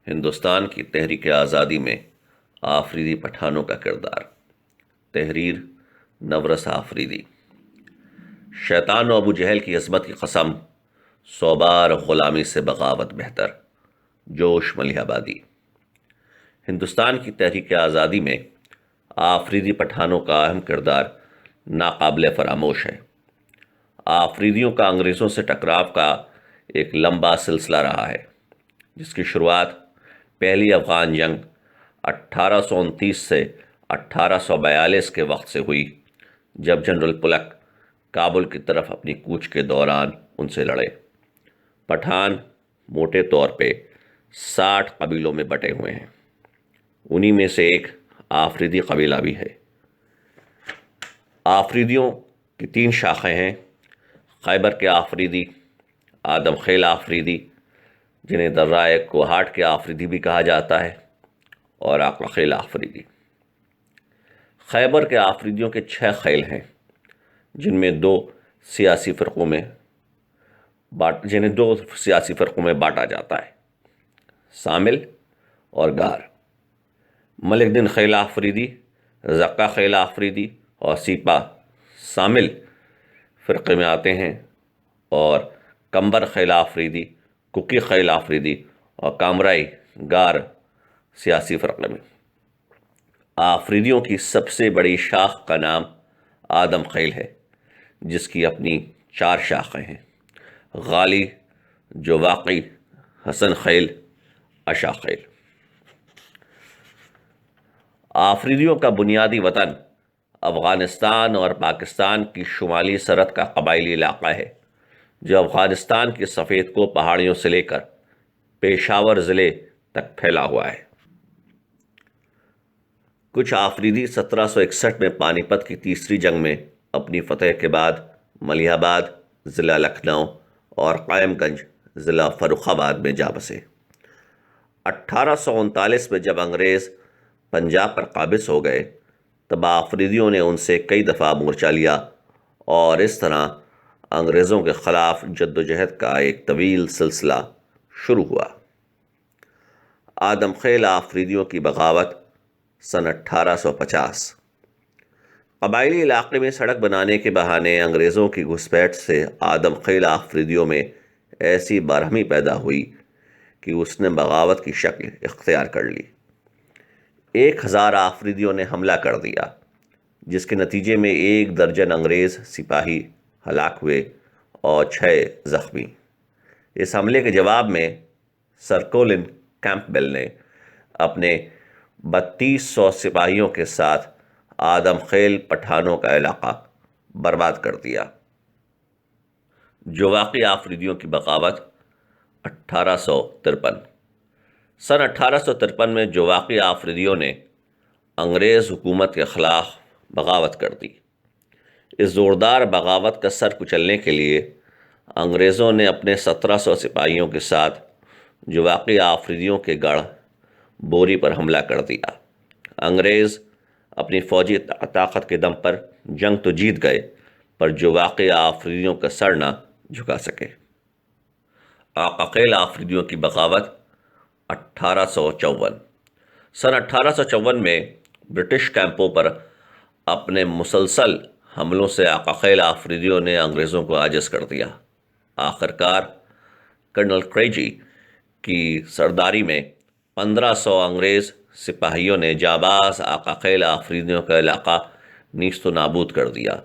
ہندوستان کی تحریک آزادی میں آفریدی پٹھانوں کا کردار۔ تحریر نورس آفریدی۔ شیطان و ابو جہل کی عظمت کی قسم، 100 بار غلامی سے بغاوت بہتر۔ جوش ملیح آبادی۔ ہندوستان کی تحریک آزادی میں آفریدی پٹھانوں کا اہم کردار ناقابل فراموش ہے۔ آفریدیوں کا انگریزوں سے ٹکراؤ کا ایک لمبا سلسلہ رہا ہے، جس کی شروعات پہلی افغان جنگ 1829 سے 1842 کے وقت سے ہوئی، جب جنرل پلک کابل کی طرف اپنی کوچ کے دوران ان سے لڑے۔ پٹھان موٹے طور پہ 60 قبیلوں میں بٹے ہوئے ہیں، انہی میں سے ایک آفریدی قبیلہ بھی ہے۔ آفریدیوں کی 3 شاخیں ہیں: خیبر کے آفریدی، آدم خیل آفریدی جنہیں درائے کوہاٹ کے آفریدی بھی کہا جاتا ہے، اور آقا خیل آفریدی۔ خیبر کے آفریدیوں کے 6 خیل ہیں، جنہیں 2 سیاسی فرقوں میں بانٹا جاتا ہے: سامل اور گار۔ ملک دن خیل آفریدی، زقہ خیل آفریدی اور سیپا سامل فرقے میں آتے ہیں، اور کمبر خیل آفریدی، ککی خیل آفریدی اور کامرائی گار سیاسی فرقے میں۔ آفریدیوں کی سب سے بڑی شاخ کا نام آدم خیل ہے، جس کی اپنی 4 شاخیں ہیں: غالی، جواقی، حسن خیل، اشا خیل۔ آفریدیوں کا بنیادی وطن افغانستان اور پاکستان کی شمالی سرحد کا قبائلی علاقہ ہے، جو افغانستان کی سفید کو پہاڑیوں سے لے کر پشاور ضلع تک پھیلا ہوا ہے۔ کچھ آفریدی 1761 میں پانی پت کی تیسری جنگ میں اپنی فتح کے بعد ملیح آباد ضلع لکھنؤ اور قائم گنج ضلع فروخ آباد میں جا بسے۔ 1839 میں جب انگریز پنجاب پر قابض ہو گئے، تب آفریدیوں نے ان سے کئی دفعہ مورچہ لیا، اور اس طرح انگریزوں کے خلاف جدوجہد کا ایک طویل سلسلہ شروع ہوا۔ آدم خیل آفریدیوں کی بغاوت سن 1850۔ قبائلی علاقے میں سڑک بنانے کے بہانے انگریزوں کی گھسپیٹ سے آدم خیل آفریدیوں میں ایسی برہمی پیدا ہوئی کہ اس نے بغاوت کی شکل اختیار کر لی۔ 1000 آفریدیوں نے حملہ کر دیا، جس کے نتیجے میں 1 درجن انگریز سپاہی ہلاک ہوئے اور 6 زخمی۔ اس حملے کے جواب میں سر کولن کیمپبیل نے اپنے 3200 سپاہیوں کے ساتھ آدم خیل پٹھانوں کا علاقہ برباد کر دیا۔ جواقی آفریدیوں کی بغاوت 1853۔ سن 1853 میں جواقی آفریدیوں نے انگریز حکومت کے خلاف بغاوت کر دی۔ اس زوردار بغاوت کا سر کچلنے کے لیے انگریزوں نے اپنے 1700 سپاہیوں کے ساتھ جواقی آفریدیوں کے گڑھ بوری پر حملہ کر دیا۔ انگریز اپنی فوجی طاقت کے دم پر جنگ تو جیت گئے، پر جواقی آفریدیوں کا سر نہ جھکا سکے۔ آقا خیل آفریدیوں کی بغاوت 1854۔ سن 1854 میں برٹش کیمپوں پر اپنے مسلسل حملوں سے آقا خیل آفریدیوں نے انگریزوں کو عاجز کر دیا۔ آخرکار کرنل کریجی کی سرداری میں 1500 انگریز سپاہیوں نے جانباز آقا خیل آفریدیوں کا علاقہ نیست و نابود کر دیا،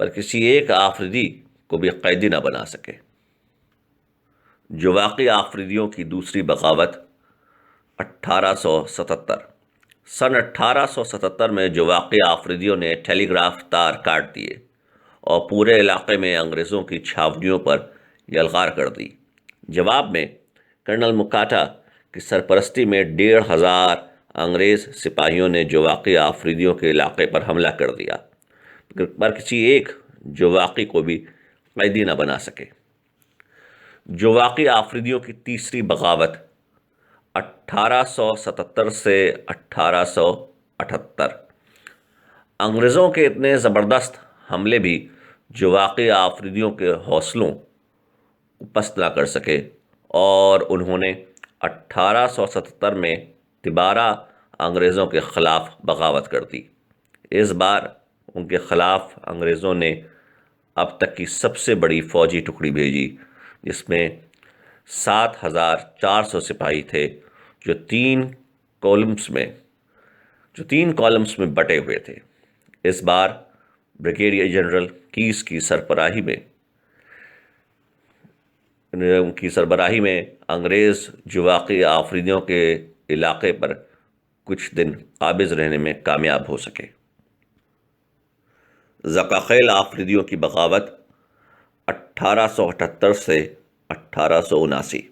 پر کسی ایک آفریدی کو بھی قیدی نہ بنا سکے۔ جواقی آفریدیوں کی دوسری بغاوت 1877۔ سن 1877 میں جواقی آفریدیوں نے ٹیلی گراف تار کاٹ دیے اور پورے علاقے میں انگریزوں کی چھاونیوں پر یلغار کر دی۔ جواب میں کرنل مکاٹا کی سرپرستی میں 1500 انگریز سپاہیوں نے جواقی آفریدیوں کے علاقے پر حملہ کر دیا، پر کسی ایک جواقی کو بھی قیدی نہ بنا سکے۔ جواقی آفریدیوں کی تیسری بغاوت 1877 سے 1878۔ انگریزوں کے اتنے زبردست حملے بھی جواقی آفریدیوں کے حوصلوں کو پست نہ کر سکے، اور انہوں نے 1877 میں دوبارہ انگریزوں کے خلاف بغاوت کر دی۔ اس بار ان کے خلاف انگریزوں نے اب تک کی سب سے بڑی فوجی ٹکڑی بھیجی، جس میں 7400 سپاہی تھے جو تین کالمز میں بٹے ہوئے تھے۔ اس بار بریگیڈیئر جنرل کیس کی سربراہی میں انگریز جواقی آفریدیوں کے علاقے پر کچھ دن قابض رہنے میں کامیاب ہو سکے۔ زکاخیل آفریدیوں کی بغاوت 1878 سے 1879۔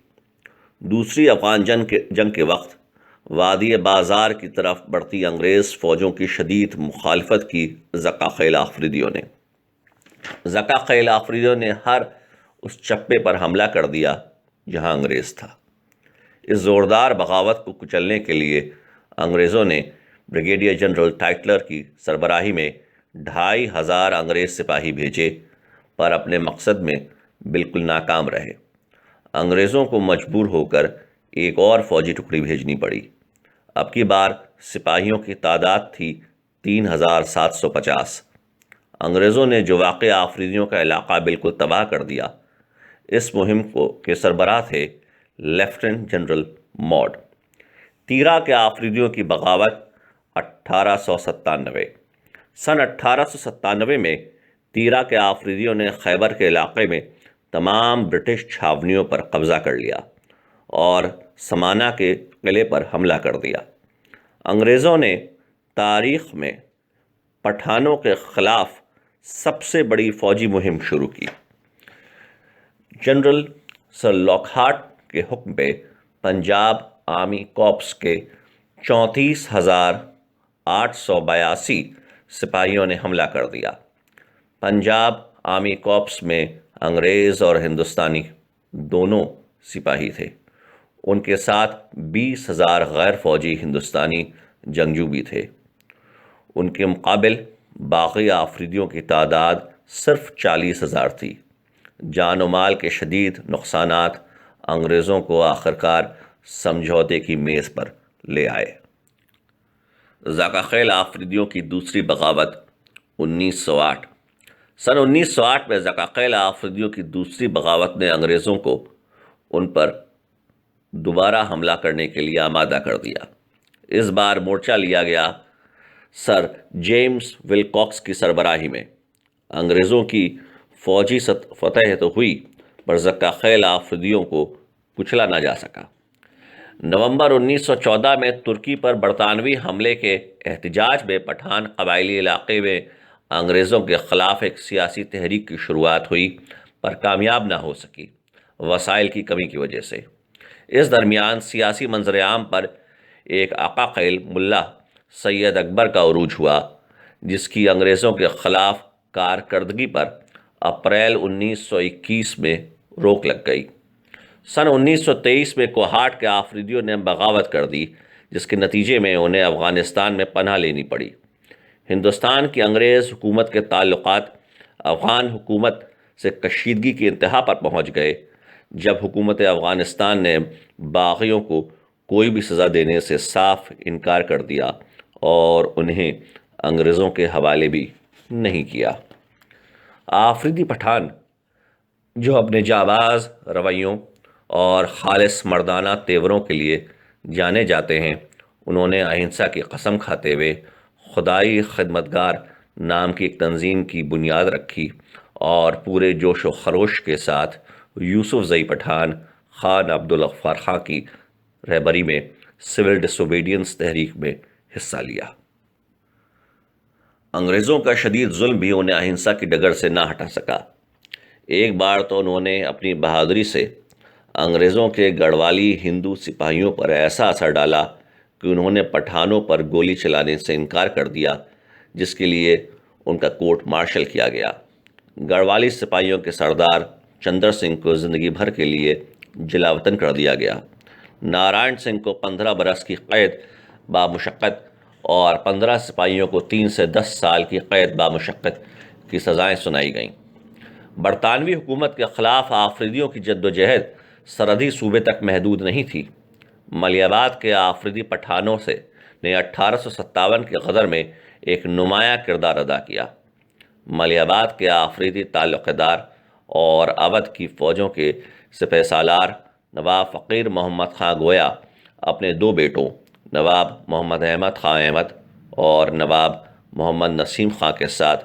دوسری افغان جنگ کے وقت وادی بازار کی طرف بڑھتی انگریز فوجوں کی شدید مخالفت کی زکاخیل آفریدیوں نے ہر اس چپے پر حملہ کر دیا جہاں انگریز تھا۔ اس زوردار بغاوت کو کچلنے کے لیے انگریزوں نے بریگیڈیئر جنرل ٹائٹلر کی سربراہی میں 2500 انگریز سپاہی بھیجے، پر اپنے مقصد میں بالکل ناکام رہے۔ انگریزوں کو مجبور ہو کر ایک اور فوجی ٹکڑی بھیجنی پڑی۔ اب کی بار سپاہیوں کی تعداد تھی 3750۔ انگریزوں نے جواقی آفریدیوں کا علاقہ بالکل تباہ کر دیا۔ اس مہم کے سربراہ تھے لیفٹیننٹ جنرل موڈ۔ تیرا کے آفریدیوں کی بغاوت 1897۔ سن 1897 میں تیرا کے آفریدیوں نے خیبر کے علاقے میں تمام برٹش چھاونیوں پر قبضہ کر لیا اور سمانا کے قلعے پر حملہ کر دیا۔ انگریزوں نے تاریخ میں پٹھانوں کے خلاف سب سے بڑی فوجی مہم شروع کی۔ جنرل سر لاکہارٹ کے حکم پہ پنجاب آرمی کارپس کے 34,882 سپاہیوں نے حملہ کر دیا۔ پنجاب آرمی کارپس میں انگریز اور ہندوستانی دونوں سپاہی تھے۔ ان کے ساتھ 20,000 غیر فوجی ہندوستانی جنگجو بھی تھے۔ ان کے مقابل باقی آفریدیوں کی تعداد صرف 40,000 تھی۔ جان و مال کے شدید نقصانات انگریزوں کو آخرکار سمجھوتے کی میز پر لے آئے۔ زکاخیل آفریدیوں کی دوسری بغاوت 1908۔ سن 1908 میں زکاخیل آفریدیوں کی دوسری بغاوت نے انگریزوں کو ان پر دوبارہ حملہ کرنے کے لیے آمادہ کر دیا۔ اس بار مورچہ لیا گیا سر جیمز ولکاکس کی سربراہی میں۔ انگریزوں کی فوجی فتح تو ہوئی، پر زکاخیل آفریدیوں کو کچلا نہ جا سکا۔ نومبر 1914 میں ترکی پر برطانوی حملے کے احتجاج میں پٹھان قبائلی علاقے میں انگریزوں کے خلاف ایک سیاسی تحریک کی شروعات ہوئی، پر کامیاب نہ ہو سکی، وسائل کی کمی کی وجہ سے۔ اس درمیان سیاسی منظر عام پر ایک آقا قیل ملا سید اکبر کا عروج ہوا، جس کی انگریزوں کے خلاف کارکردگی پر اپریل 1921 میں روک لگ گئی۔ سن 1923 میں کوہاٹ کے آفریدیوں نے بغاوت کر دی، جس کے نتیجے میں انہیں افغانستان میں پناہ لینی پڑی۔ ہندوستان کی انگریز حکومت کے تعلقات افغان حکومت سے کشیدگی کی انتہا پر پہنچ گئے، جب حکومت افغانستان نے باغیوں کو کوئی بھی سزا دینے سے صاف انکار کر دیا اور انہیں انگریزوں کے حوالے بھی نہیں کیا۔ آفریدی پٹھان جو اپنے جانباز رویوں اور خالص مردانہ تیوروں کے لیے جانے جاتے ہیں، انہوں نے اہنسا کی قسم کھاتے ہوئے خدائی خدمتگار نام کی ایک تنظیم کی بنیاد رکھی اور پورے جوش و خروش کے ساتھ یوسف زئی پٹھان، خان عبدالغفار خان کی رہبری میں سول ڈس اوبیڈینس تحریک میں حصہ لیا۔ انگریزوں کا شدید ظلم بھی انہیں اہنسا کی ڈگر سے نہ ہٹا سکا۔ ایک بار تو انہوں نے اپنی بہادری سے انگریزوں کے گڑوالی ہندو سپاہیوں پر ایسا اثر ڈالا کہ انہوں نے پٹھانوں پر گولی چلانے سے انکار کر دیا، جس کے لیے ان کا کورٹ مارشل کیا گیا۔ گڑوالی سپاہیوں کے سردار چندر سنگھ کو زندگی بھر کے لیے جلاوطن کر دیا گیا۔ نارائن سنگھ کو 15 برس کی قید بامشقت اور 15 سپاہیوں کو 3 سے 10 سال کی قید بامشقت کی سزائیں سنائی گئیں۔ برطانوی حکومت کے خلاف آفریدیوں کی جدوجہد سرحدی صوبے تک محدود نہیں تھی۔ ملیحباد کے آفریدی پٹھانوں نے 1857 کے غدر میں ایک نمایاں کردار ادا کیا۔ ملیحباد کے آفریدی تعلقہ دار اور اودھ کی فوجوں کے سپہ سالار نواب فقیر محمد خاں گویا اپنے دو بیٹوں نواب محمد احمد خاں احمد اور نواب محمد نسیم خاں کے ساتھ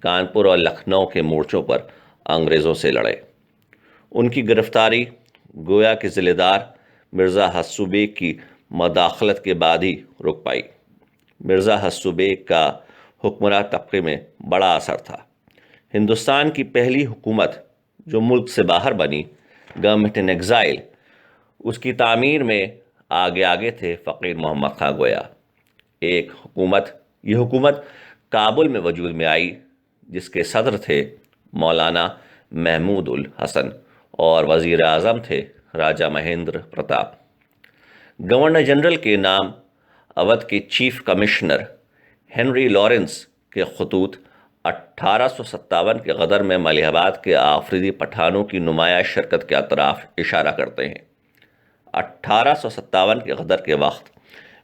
کانپور اور لکھنؤ کے مورچوں پر انگریزوں سے لڑے۔ ان کی گرفتاری گویا کے ضلع دار مرزا حسو بیگ کی مداخلت کے بعد ہی رک پائی۔ مرزا حسو بیگ کا حکمراں طبقے میں بڑا اثر تھا۔ ہندوستان کی پہلی حکومت جو ملک سے باہر بنی، گورنمنٹ ان ایگزائل، اس کی تعمیر میں آگے تھے فقیر محمد خاں گویا۔ یہ حکومت کابل میں وجود میں آئی، جس کے صدر تھے مولانا محمود الحسن اور وزیر اعظم تھے راجہ مہندر پرتاپ۔ گورنر جنرل کے نام اودھ کے چیف کمشنر ہنری لارنس کے خطوط 1857 کے غدر میں ملیحباد کے آفریدی پٹھانوں کی نمایاں شرکت کے اطراف اشارہ کرتے ہیں۔ 1857 کے غدر کے وقت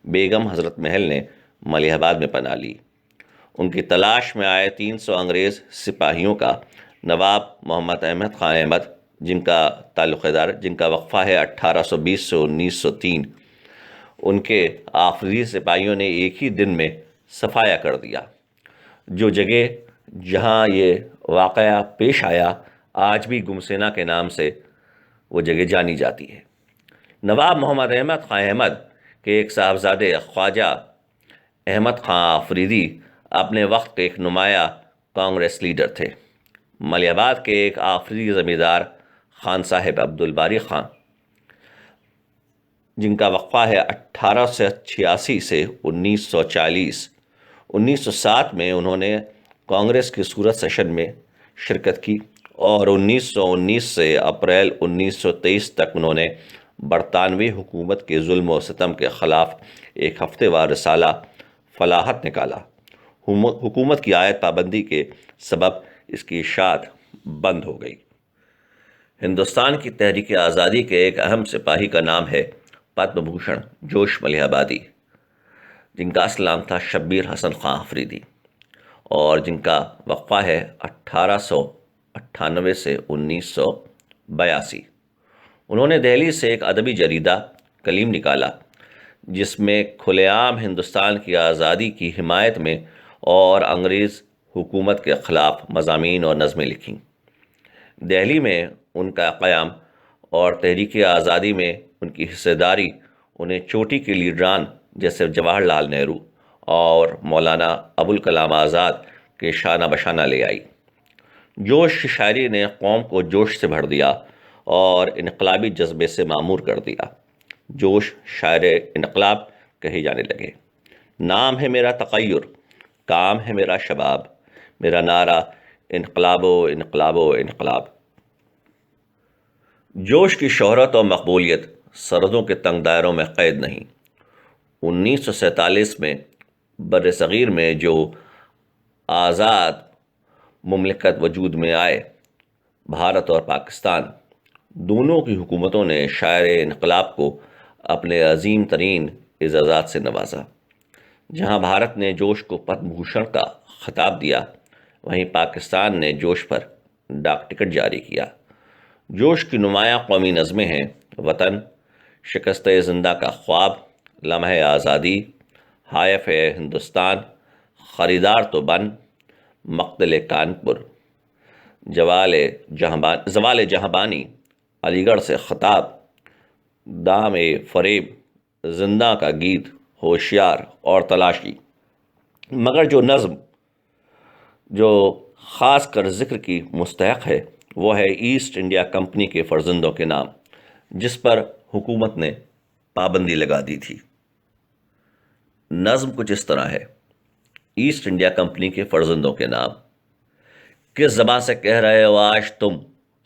بیگم حضرت محل نے ملیحباد میں پناہ لی۔ ان کی تلاش میں آئے 300 انگریز سپاہیوں کا نواب محمد احمد خاں احمد، جن کا وقفہ ہے 1820 سے 1903، ان کے آفریدی سپاہیوں نے ایک ہی دن میں صفایا کر دیا۔ جو جگہ جہاں یہ واقعہ پیش آیا آج بھی گمسینا کے نام سے وہ جگہ جانی جاتی ہے۔ نواب محمد احمد خاں احمد کے ایک صاحبزادے خواجہ احمد خاں آفریدی اپنے وقت کے ایک نمایاں کانگریس لیڈر تھے۔ ملیحباد کے ایک آفریدی زمیندار خان صاحب عبدالباری خاں، جن کا وقفہ ہے 1886 سے 1940، 1907 میں انہوں نے کانگریس کی صورت سیشن میں شرکت کی اور 1919 سے اپریل 1923 تک انہوں نے برطانوی حکومت کے ظلم و ستم کے خلاف ایک ہفتے وار رسالہ فلاحت نکالا۔ حکومت کی عائد پابندی کے سبب اس کی اشاعت بند ہو گئی۔ ہندوستان کی تحریک آزادی کے ایک اہم سپاہی کا نام ہے پدم بھوشن جوش ملیحبادی، جن کا اصل نام تھا شبیر حسن خاں آفریدی اور جن کا وقفہ ہے 1898 سے 1982۔ انہوں نے دہلی سے ایک ادبی جریدہ کلیم نکالا، جس میں کھلے عام ہندوستان کی آزادی کی حمایت میں اور انگریز حکومت کے خلاف مضامین اور نظمیں لکھیں۔ دہلی میں ان کا قیام اور تحریک آزادی میں ان کی حصہ داری انہیں چوٹی کے لیڈران جیسے جواہر لال نہرو اور مولانا ابوالکلام آزاد کے شانہ بشانہ لے آئی۔ جوش کی شاعری نے قوم کو جوش سے بھر دیا اور انقلابی جذبے سے معمور کر دیا۔ جوش شاعر انقلاب کہے جانے لگے۔ نام ہے میرا تغیر، کام ہے میرا شباب، میرا نعرہ انقلاب و انقلاب و انقلاب۔ جوش کی شہرت اور مقبولیت سرحدوں کے تنگ دائروں میں قید نہیں۔ 1947 میں بر صغیر میں جو آزاد مملکت وجود میں آئے، بھارت اور پاکستان، دونوں کی حکومتوں نے شاعر انقلاب کو اپنے عظیم ترین اعزازات سے نوازا۔ جہاں بھارت نے جوش کو پدم بھوشن کا خطاب دیا، وہیں پاکستان نے جوش پر ڈاک ٹکٹ جاری کیا۔ جوش کی نمایاں قومی نظمیں ہیں: وطن، شکست زندہ کا خواب، لمحہ آزادی، حائف ہے ہندوستان، خریدار تو بن، مقتل کانپور، زوال جہاں بانی، علی گڑھ سے خطاب، دام فریب، زندہ کا گیت، ہوشیار اور تلاشی۔ مگر جو نظم جو خاص کر ذکر کی مستحق ہے وہ ہے ایسٹ انڈیا کمپنی کے فرزندوں کے نام، جس پر حکومت نے پابندی لگا دی تھی۔ نظم کچھ اس طرح ہے: ایسٹ انڈیا کمپنی کے فرزندوں کے نام۔ کس زبان سے کہہ رہے ہو آج تم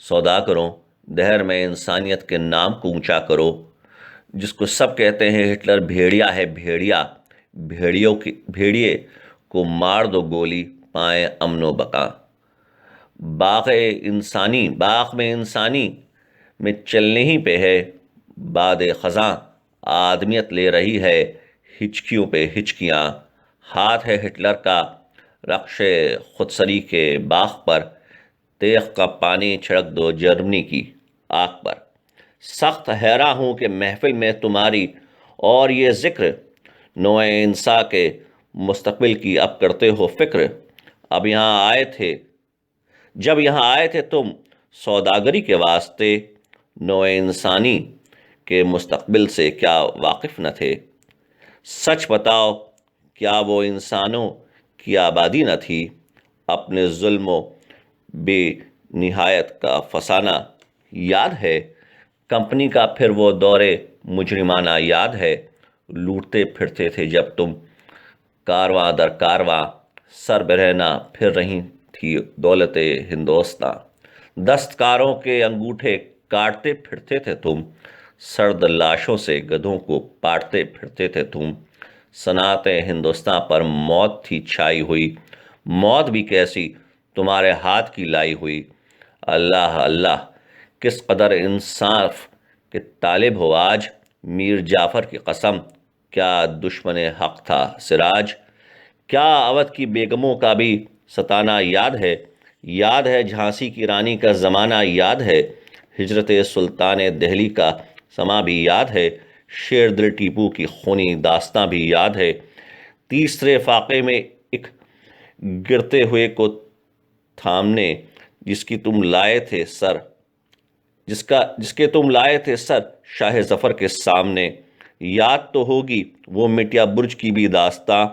سودا کرو، دہر میں انسانیت کے نام کو اونچا کرو، جس کو سب کہتے ہیں ہٹلر بھیڑیا ہے بھیڑیا، بھیڑیے کو مار دو گولی پائیں امن و بقا۔ باغ میں انسانی میں چلنے ہی پہ ہے باد خزاں، آدمیت لے رہی ہے ہچکیوں پہ ہچکیاں، ہاتھ ہے ہٹلر کا رقش خودسری کے باغ پر، تیغ کا پانی چھڑک دو جرمنی کی آگ پر۔ سخت حیراں ہوں کہ محفل میں تمہاری اور یہ ذکر نوع انسا کے مستقبل کی اب کرتے ہو فکر۔ اب یہاں آئے تھے جب یہاں آئے تھے تم سوداگری کے واسطے، نوع انسانی کے مستقبل سے کیا واقف نہ تھے؟ سچ بتاؤ، کیا وہ انسانوں کی آبادی نہ تھی؟ اپنے ظلم و بے نہایت کا فسانہ یاد ہے؟ کمپنی کا پھر وہ دور مجرمانہ یاد ہے؟ لوٹتے پھرتے تھے جب تم کارواں در کارواں، سر برہنہ پھر رہی تھی دولت ہندوستاں۔ دستکاروں کے انگوٹھے کاٹتے پھرتے تھے تم، سرد لاشوں سے گدھوں کو پاٹتے پھرتے تھے تم۔ صنعت ہندوستاں پر موت تھی چھائی ہوئی، موت بھی کیسی تمہارے ہاتھ کی لائی ہوئی۔ اللہ اللہ، کس قدر انصاف کے طالب ہو آج، میر جعفر کی قسم کیا دشمن حق تھا سراج۔ کیا اودھ کی بیگموں کا بھی ستانہ یاد ہے؟ یاد ہے جھانسی کی رانی کا زمانہ یاد ہے؟ ہجرت سلطان دہلی کا سما بھی یاد ہے؟ شیر دل ٹیپو کی خونی داستاں بھی یاد ہے؟ تیسرے فاقے میں ایک گرتے ہوئے کو تھامنے جس کے تم لائے تھے سر شاہ ظفر کے سامنے۔ یاد تو ہوگی وہ مٹیا برج کی بھی داستاں،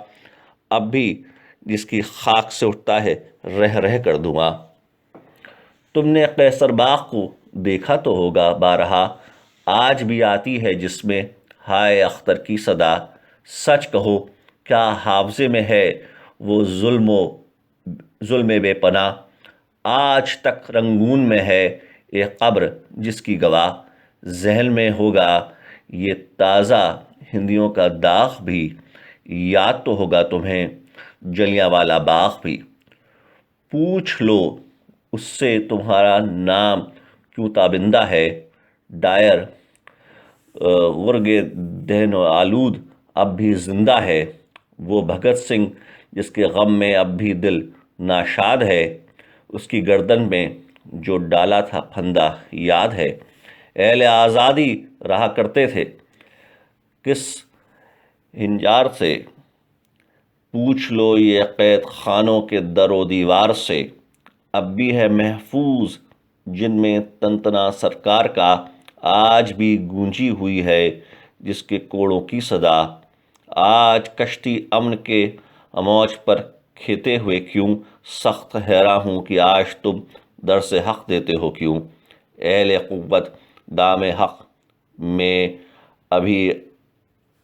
اب بھی جس کی خاک سے اٹھتا ہے رہ رہ کر دھواں۔ تم نے قیصر باغ کو دیکھا تو ہوگا بارہا، آج بھی آتی ہے جس میں ہائے اختر کی صدا۔ سچ کہو، کیا حافظے میں ہے وہ ظلم بے پناہ؟ آج تک رنگون میں ہے ایک قبر جس کی گواہ، ذہن میں ہوگا یہ تازہ ہندیوں کا داغ بھی، یاد تو ہوگا تمہیں جلیانوالہ باغ بھی۔ پوچھ لو اس سے تمہارا نام کیوں تابندہ ہے، ڈائر غرگ دہن آلود اب بھی زندہ ہے، وہ بھگت سنگھ جس کے غم میں اب بھی دل ناشاد ہے، اس کی گردن میں جو ڈالا تھا پھندہ یاد ہے۔ اہل آزادی رہا کرتے تھے کس ہنجار سے، پوچھ لو یہ قید خانوں کے در و دیوار سے، اب بھی ہے محفوظ جن میں تنتنا سرکار کا، آج بھی گونجی ہوئی ہے جس کے کوڑوں کی صدا۔ آج کشتی امن کے اموج پر کھیتے ہوئے کیوں، سخت حیراں ہوں کہ آج تم درس حق دیتے ہو کیوں۔ اہل قوت دام حق میں ابھی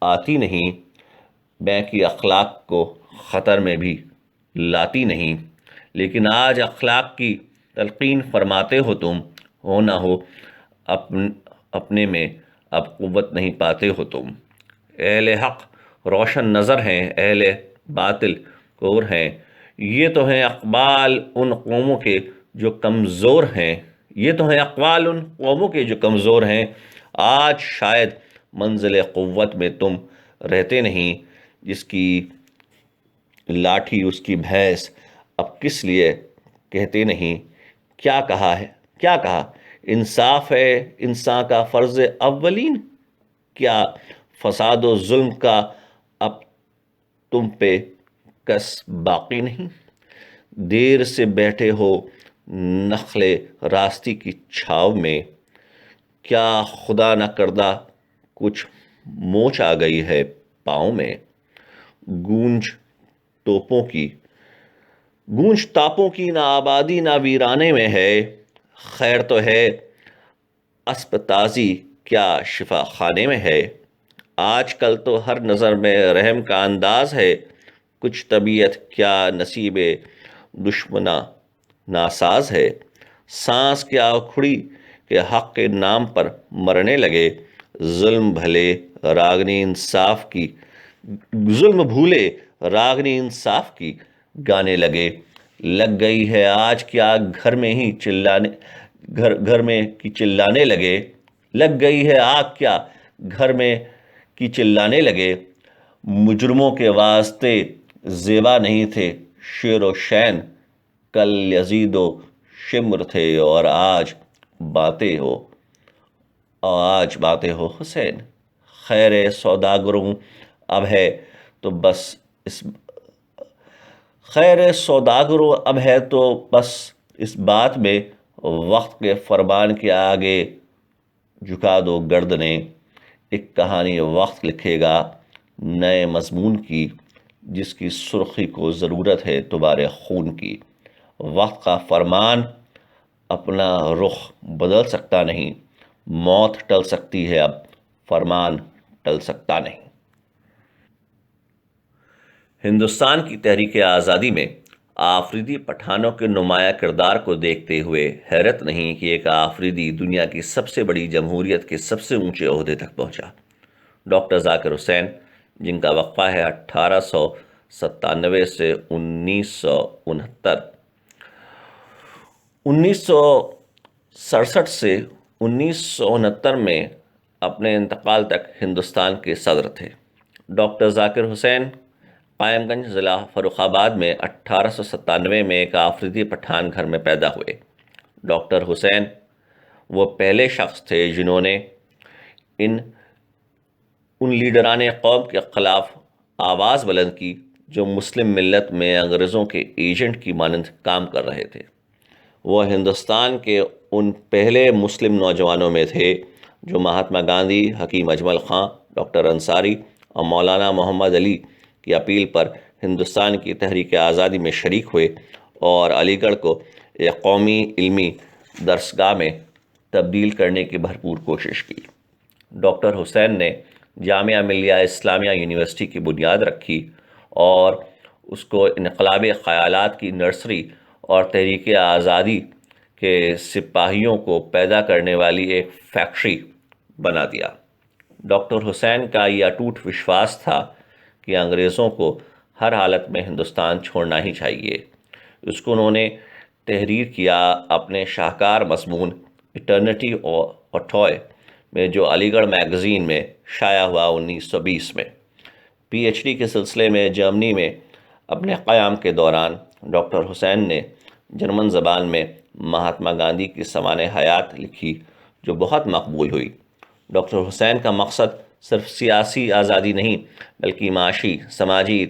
آتی نہیں، میں کی اخلاق کو خطر میں بھی لاتی نہیں، لیکن آج اخلاق کی تلقین فرماتے ہو تم، ہو نہ ہو اپنے میں اب قوت نہیں پاتے ہو تم۔ اہل حق روشن نظر ہیں، اہل باطل کور ہیں، یہ تو ہیں اقبال ان قوموں کے جو کمزور ہیں، یہ تو ہیں اقوال ان قوموں کے جو کمزور ہیں۔ آج شاید منزل قوت میں تم رہتے نہیں، جس کی لاٹھی اس کی بھینس اب کس لیے کہتے نہیں۔ کیا کہا انصاف ہے انسان کا فرض اولین، کیا فساد و ظلم کا اب تم پہ کس باقی نہیں؟ دیر سے بیٹھے ہو نخل راستی کی چھاؤ میں، کیا خدا نہ کردہ کچھ موچ آ گئی ہے پاؤں میں؟ گونج تاپوں کی نہ آبادی نہ ویرانے میں ہے، خیر تو ہے اسب تازی کیا شفا خانے میں ہے؟ آج کل تو ہر نظر میں رحم کا انداز ہے، کچھ طبیعت کیا نصیب دشمنا ناساز ہے؟ سانس کیا اکھڑی کہ حق کے نام پر مرنے لگے، ظلم بھولے راگنی انصاف کی گانے لگے۔ لگ گئی ہے آج کیا گھر میں کی چلانے لگے، لگ گئی ہے آگ کیا گھر میں کہ چلانے لگے، مجرموں کے واسطے زیبا نہیں تھے شیر و شین، کل یزید و شمر تھے اور آج باتیں ہو حسین، خیر سوداگروں اب ہے تو بس اس اس بات میں، وقت کے فرمان کے آگے جھکا دو گردنیں، ایک کہانی وقت لکھے گا نئے مضمون کی، جس کی سرخی کو ضرورت ہے تمہارے خون کی۔ وقت کا فرمان اپنا رخ بدل سکتا نہیں، موت ٹل سکتی ہے اب، فرمان ٹل سکتا نہیں۔ ہندوستان کی تحریک آزادی میں آفریدی پٹھانوں کے نمایاں کردار کو دیکھتے ہوئے حیرت نہیں کہ ایک آفریدی دنیا کی سب سے بڑی جمہوریت کے سب سے اونچے عہدے تک پہنچا۔ ڈاکٹر ذاکر حسین، جن کا وقفہ ہے 1897 سے 1969، 1967 سے 1969 میں اپنے انتقال تک ہندوستان کے صدر تھے۔ ڈاکٹر ذاکر حسین قائم گنج ضلع فروخ آباد میں 1897 میں ایک آفریدی پٹھان گھر میں پیدا ہوئے۔ ڈاکٹر حسین وہ پہلے شخص تھے جنہوں نے ان لیڈران قوم کے خلاف آواز بلند کی جو مسلم ملت میں انگریزوں کے ایجنٹ کی مانند کام کر رہے تھے۔ وہ ہندوستان کے ان پہلے مسلم نوجوانوں میں تھے جو مہاتما گاندھی، حکیم اجمل خان، ڈاکٹر انصاری اور مولانا محمد علی کی اپیل پر ہندوستان کی تحریک آزادی میں شریک ہوئے اور علی گڑھ کو ایک قومی علمی درسگاہ میں تبدیل کرنے کی بھرپور کوشش کی۔ ڈاکٹر حسین نے جامعہ ملیہ اسلامیہ یونیورسٹی کی بنیاد رکھی اور اس کو انقلابی خیالات کی نرسری اور تحریک آزادی کے سپاہیوں کو پیدا کرنے والی ایک فیکٹری بنا دیا۔ ڈاکٹر حسین کا یہ اٹوٹ وشواس تھا کہ انگریزوں کو ہر حالت میں ہندوستان چھوڑنا ہی چاہیے۔ اس کو انہوں نے تحریر کیا اپنے شاہکار مضمون ایٹرنیٹی اور ٹوائے میں، جو علی گڑھ میگزین میں شائع ہوا 1920 میں۔ پی ایچ ڈی کے سلسلے میں جرمنی میں اپنے قیام کے دوران ڈاکٹر حسین نے جرمن زبان میں مہاتما گاندھی کی سوانح حیات لکھی جو بہت مقبول ہوئی۔ ڈاکٹر حسین کا مقصد صرف سیاسی آزادی نہیں بلکہ معاشی، سماجی،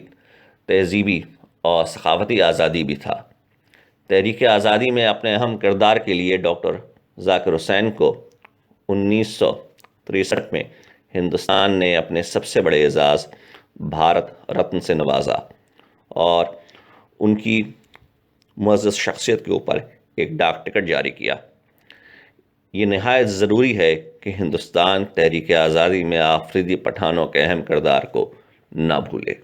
تہذیبی اور ثقافتی آزادی بھی تھا۔ تحریک آزادی میں اپنے اہم کردار کے لیے ڈاکٹر ذاکر حسین کو 1963 میں ہندوستان نے اپنے سب سے بڑے اعزاز بھارت رتن سے نوازا اور ان کی معزز شخصیت کے اوپر ایک ڈاک ٹکٹ جاری کیا۔ یہ نہایت ضروری ہے کہ ہندوستان تحریک آزادی میں آفریدی پٹھانوں کے اہم کردار کو نہ بھولے۔